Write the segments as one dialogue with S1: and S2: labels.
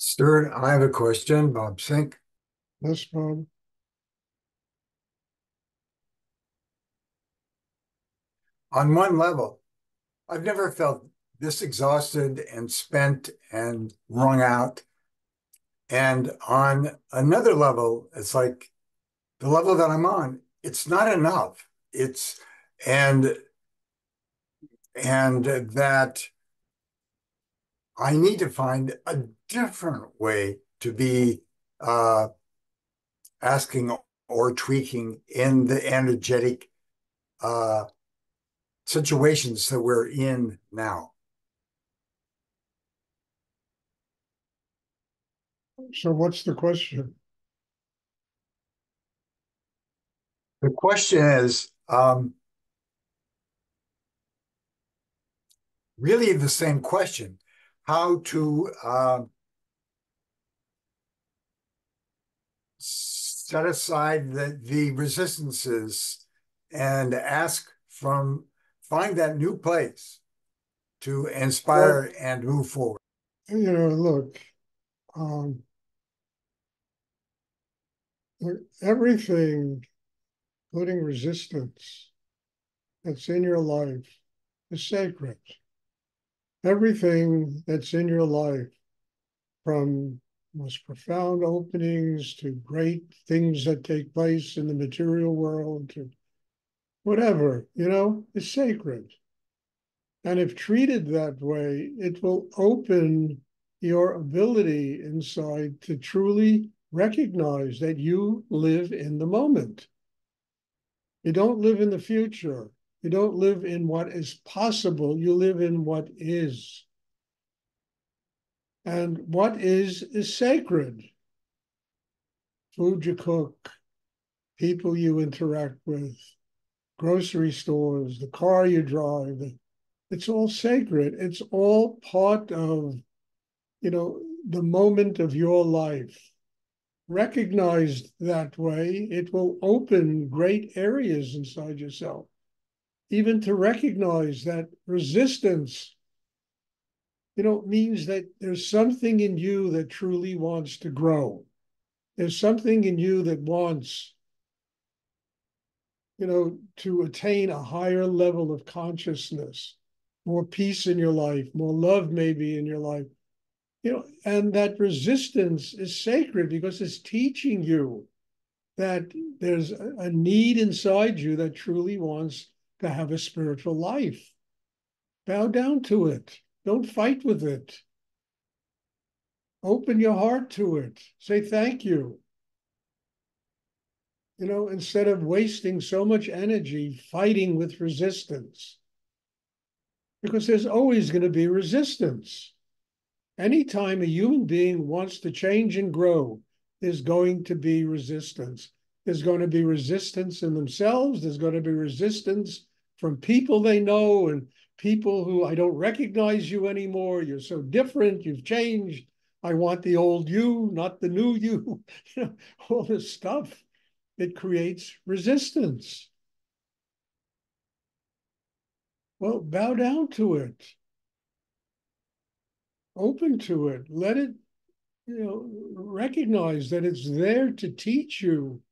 S1: Stuart, I have a question. Bob Sink.
S2: This one.
S1: On one level, I've never felt this exhausted and spent and wrung out. And on another level, it's like the level that I'm on, it's not enough. It's and and that I need to find a different way to be uh, asking or tweaking in the energetic uh, situations that we're in now.
S2: So what's the question?
S1: The question is really the same question: how to set aside the resistances and find that new place to
S2: Well,
S1: inspire and move forward.
S2: look, um, everything, including resistance that's in your life, is sacred. Everything that's in your life, from most profound openings to great things that take place in the material world to whatever, is sacred. And if treated that way, it will open your ability inside to truly recognize that you live in the moment. You don't live in the future. You don't live in what is possible. You live in what is. And what is sacred. Food you cook, people you interact with, grocery stores, the car you drive. It's all sacred. It's all part of the moment of your life. Recognized that way, it will open great areas inside yourself. Even to recognize that resistance, means that there's something in you that truly wants to grow. There's something in you that wants, to attain a higher level of consciousness, more peace in your life, more love maybe in your life. And that resistance is sacred because it's teaching you that there's a need inside you that truly wants to have a spiritual life. Bow down to it. Don't fight with it. Open your heart to it. Say thank you. Instead of wasting so much energy fighting with resistance, because there's always going to be resistance. Anytime a human being wants to change and grow, there's going to be resistance. There's going to be resistance in themselves. There's going to be resistance from people they know and people who, I don't recognize you anymore. You're so different. You've changed. I want the old you, not the new you. All this stuff. It creates resistance. Well, bow down to it. Open to it. Let it recognize that it's there to teach you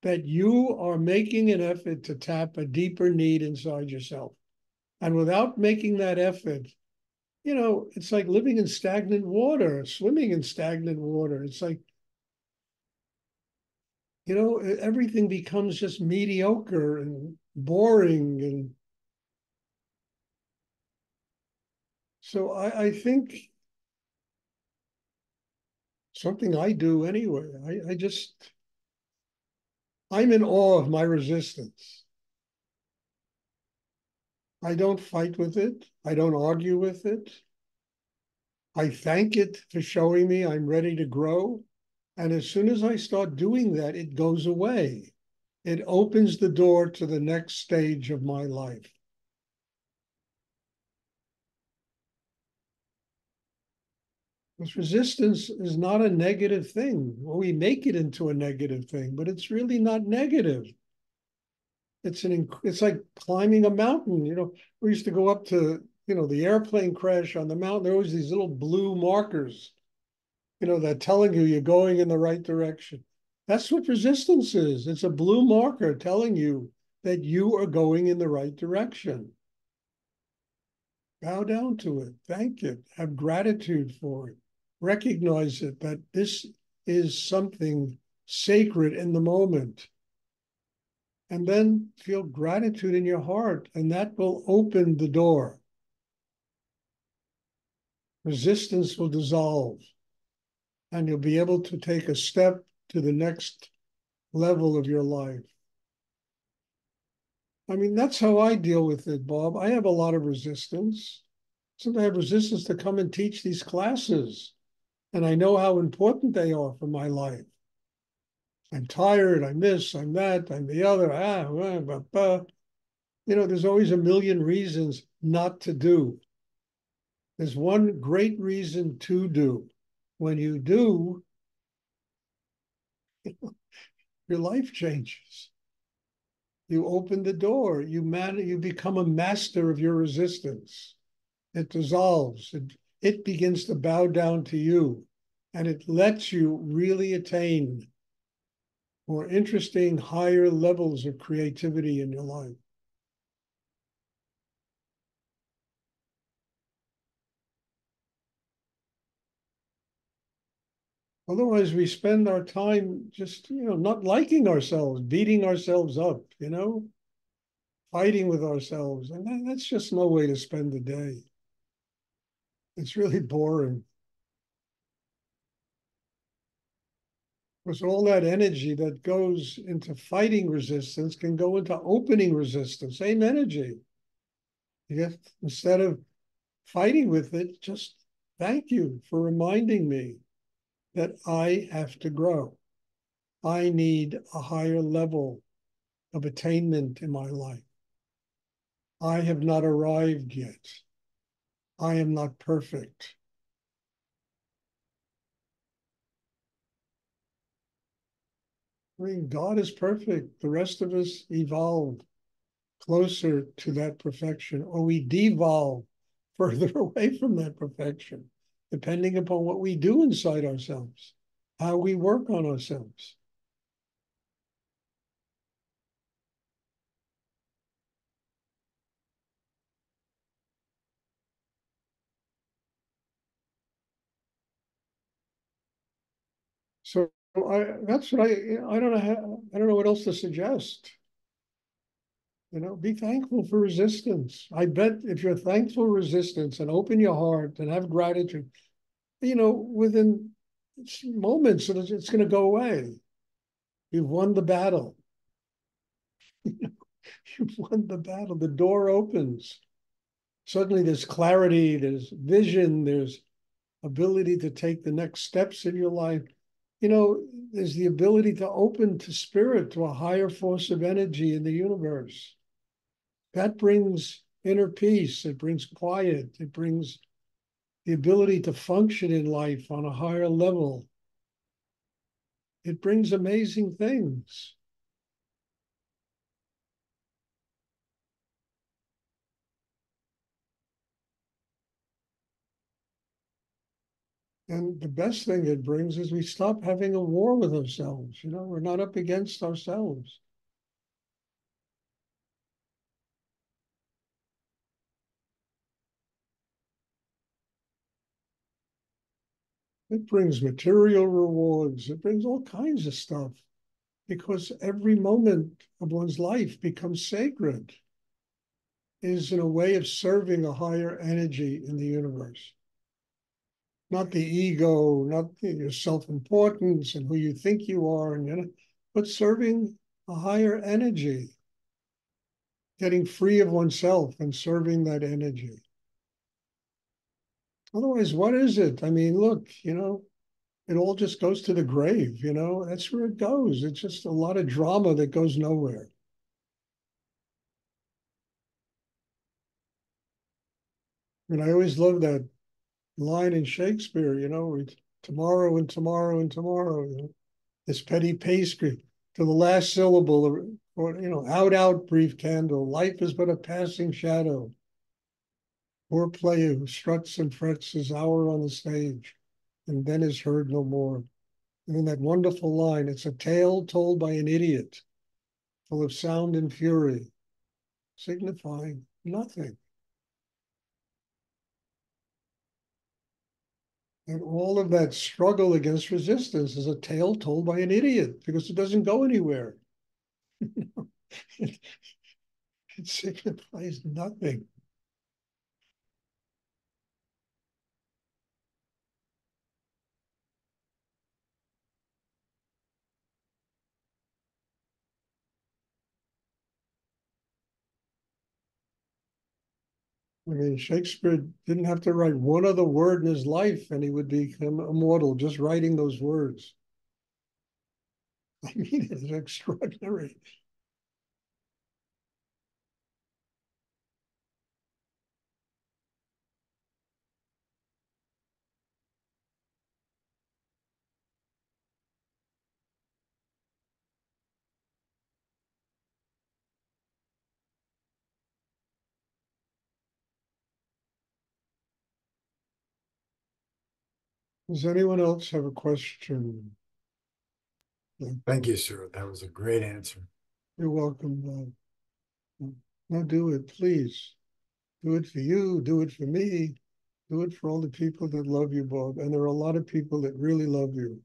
S2: that you are making an effort to tap a deeper need inside yourself. And without making that effort, it's like living in stagnant water, swimming in stagnant water. It's like, everything becomes just mediocre and boring. And so I think something I do anyway, I'm in awe of my resistance. I don't fight with it. I don't argue with it. I thank it for showing me I'm ready to grow. And as soon as I start doing that, it goes away. It opens the door to the next stage of my life. Because resistance is not a negative thing. Well, we make it into a negative thing, but it's really not negative. It's like climbing a mountain. We used to go up to, the airplane crash on the mountain. There were always these little blue markers. They're telling you you're going in the right direction. That's what resistance is. It's a blue marker telling you that you are going in the right direction. Bow down to it, thank it, have gratitude for it, recognize it, that this is something sacred in the moment. And then feel gratitude in your heart, and that will open the door. Resistance will dissolve, and you'll be able to take a step to the next level of your life. I mean, that's how I deal with it, Bob. I have a lot of resistance. Sometimes I have resistance to come and teach these classes, and I know how important they are for my life. I'm tired, I'm this, I'm that, I'm the other. There's always a million reasons not to do. There's one great reason to do. When you do, your life changes. You open the door. You become a master of your resistance. It dissolves. It begins to bow down to you, and it lets you really attain more interesting, higher levels of creativity in your life. Otherwise, we spend our time just, not liking ourselves, beating ourselves up, fighting with ourselves. And that's just no way to spend the day. It's really boring. Because all that energy that goes into fighting resistance can go into opening resistance, same energy. Instead of fighting with it, just thank you for reminding me that I have to grow. I need a higher level of attainment in my life. I have not arrived yet. I am not perfect. I mean, God is perfect. The rest of us evolve closer to that perfection, or we devolve further away from that perfection, depending upon what we do inside ourselves, how we work on ourselves. So that's what I don't know I don't know what else to suggest. Be thankful for resistance. I bet if you're thankful for resistance and open your heart and have gratitude, within moments it's going to go away. You've won the battle. You've won the battle. The door opens. Suddenly there's clarity, there's vision, there's ability to take the next steps in your life. There's the ability to open to spirit, to a higher force of energy in the universe. That brings inner peace. It brings quiet. It brings the ability to function in life on a higher level. It brings amazing things. And the best thing it brings is we stop having a war with ourselves. We're not up against ourselves. It brings material rewards. It brings all kinds of stuff because every moment of one's life becomes sacred, is in a way of serving a higher energy in the universe. Not the ego, not your self-importance and who you think you are, but serving a higher energy, getting free of oneself and serving that energy. Otherwise, what is it? I mean, look, it all just goes to the grave, that's where it goes. It's just a lot of drama that goes nowhere. And I always love that line in Shakespeare, tomorrow and tomorrow and tomorrow, this petty pastry to the last syllable, or out, brief candle. Life is but a passing shadow. Poor player who struts and frets his hour on the stage. and then is heard no more. And then that wonderful line, it's a tale told by an idiot, full of sound and fury, signifying nothing. And all of that struggle against resistance is a tale told by an idiot because it doesn't go anywhere. it, it signifies nothing. I mean, Shakespeare didn't have to write one other word in his life and he would become immortal just writing those words. I mean, it's extraordinary. Does anyone else have a question?
S1: Thank you, sir. That was a great answer.
S2: You're welcome. No, do it, please. Do it for you. Do it for me. Do it for all the people that love you, Bob. And there are a lot of people that really love you.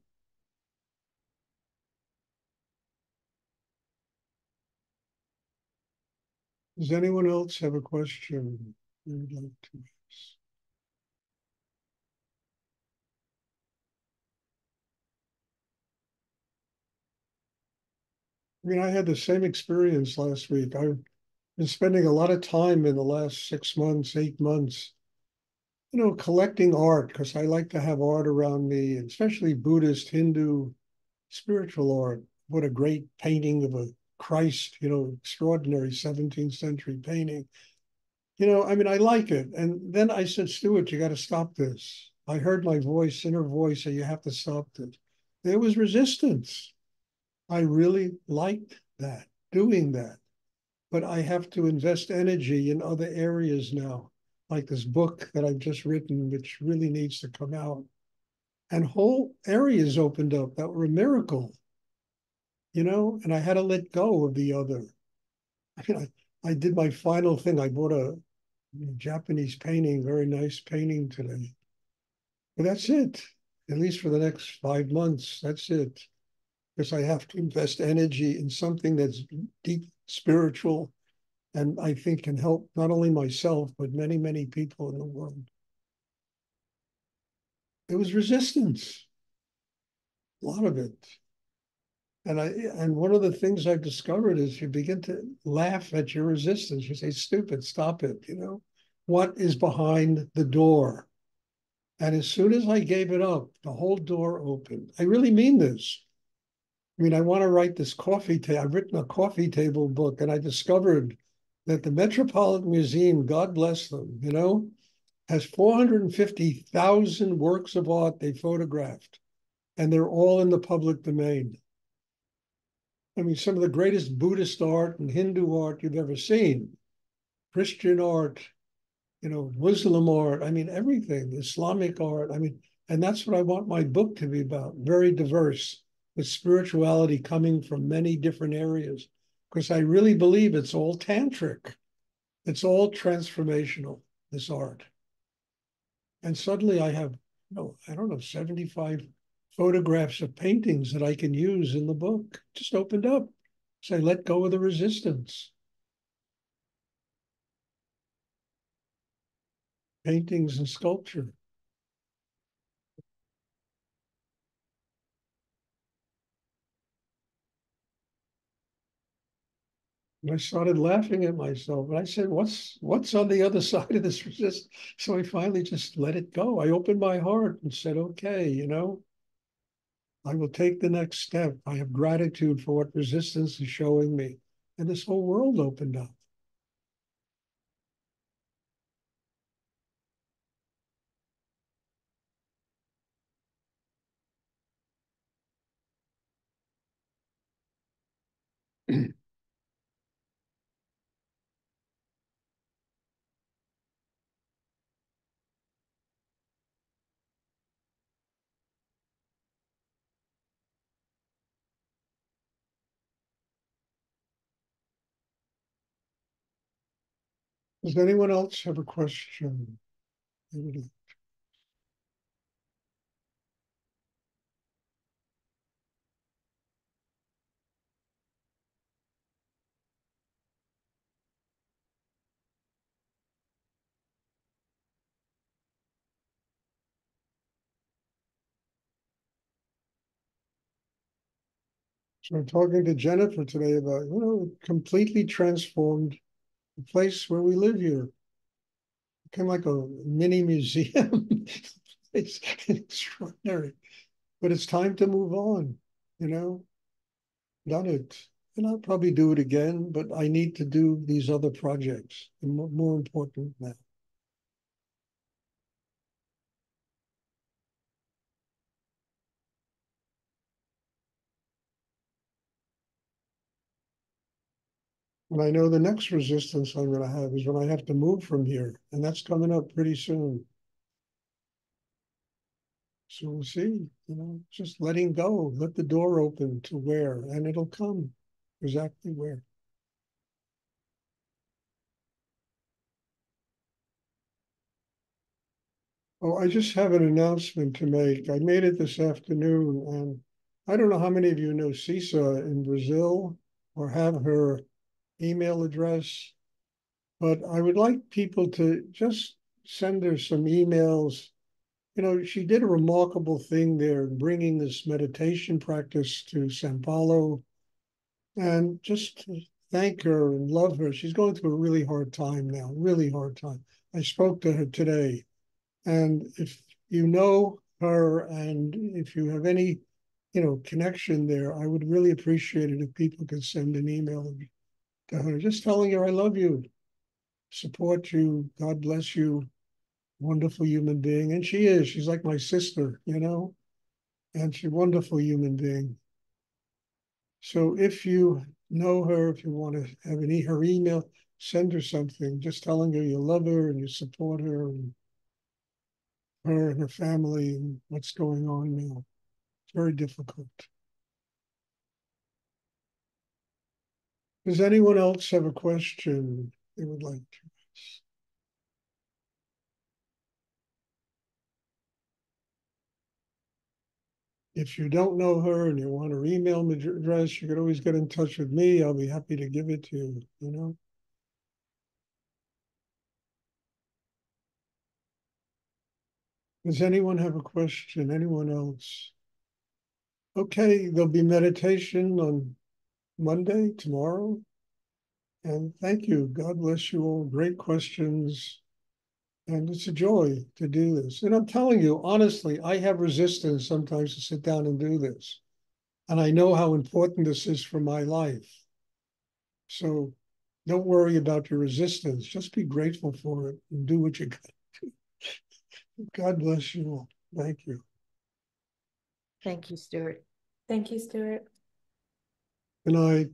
S2: Does anyone else have a question you would like to ask? I mean, I had the same experience last week. I've been spending a lot of time in the last 6 months, 8 months, collecting art because I like to have art around me, especially Buddhist, Hindu, spiritual art. What a great painting of a Christ, extraordinary 17th century painting. I mean, I like it. And then I said, Stuart, you got to stop this. I heard my voice, inner voice, say, you have to stop this. There was resistance. I really liked that, doing that. But I have to invest energy in other areas now, like this book that I've just written, which really needs to come out. And whole areas opened up that were a miracle, and I had to let go of the other. I mean, I did my final thing. I bought a Japanese painting, very nice painting today. But that's it, at least for the next 5 months. That's it. Because I have to invest energy in something that's deep spiritual and I think can help not only myself, but many, many people in the world. It was resistance, a lot of it. And one of the things I've discovered is you begin to laugh at your resistance. You say, stupid, stop it. What is behind the door? And as soon as I gave it up, the whole door opened. I really mean this. I mean, I want to write this coffee table. I've written a coffee table book, and I discovered that the Metropolitan Museum, God bless them, has 450,000 works of art they photographed, and they're all in the public domain. I mean, some of the greatest Buddhist art and Hindu art you've ever seen, Christian art, Muslim art, I mean, everything, Islamic art. I mean, and that's what I want my book to be about, very diverse, with spirituality coming from many different areas, because I really believe it's all tantric. It's all transformational, this art. And suddenly I have, I don't know, 75 photographs of paintings that I can use in the book. Just opened up. So I let go of the resistance. Paintings and sculpture. And I started laughing at myself. And I said, what's on the other side of this resistance? So I finally just let it go. I opened my heart and said, okay, I will take the next step. I have gratitude for what resistance is showing me. And this whole world opened up. Does anyone else have a question? So I'm talking to Jennifer today about, completely transformed the place where we live here. It became like a mini museum. It's extraordinary. But it's time to move on, you know, done it. And I'll probably do it again, but I need to do these other projects. They're more important now. And I know the next resistance I'm going to have is when I have to move from here. And that's coming up pretty soon. So we'll see, just letting go, let the door open to where, and it'll come exactly where. Oh, I just have an announcement to make. I made it this afternoon, and I don't know how many of you know Cisa in Brazil or have her email address, but I would like people to just send her some emails. She did a remarkable thing there, bringing this meditation practice to Sao Paulo, and just thank her and love her. She's going through a really hard time now, really hard time. I spoke to her today, and if you know her and if you have any, connection there, I would really appreciate it if people could send an email to her, just telling her I love you, support you, God bless you, wonderful human being. And she is. She's like my sister, and she's a wonderful human being. So if you know her, if you want to have her email, send her something, just telling her you love her and you support her and her family and what's going on now. It's very difficult. Does anyone else have a question they would like to ask? If you don't know her and you want her email address, you could always get in touch with me. I'll be happy to give it to you, Does anyone have a question? Anyone else? Okay, there'll be meditation on Monday, tomorrow. And thank you. God bless you all. Great questions. And it's a joy to do this. And I'm telling you, honestly, I have resistance sometimes to sit down and do this. And I know how important this is for my life. So don't worry about your resistance. Just be grateful for it and do what you got to do. God bless you all. Thank you.
S3: Thank you, Stuart.
S4: Thank you, Stuart.
S2: Good night.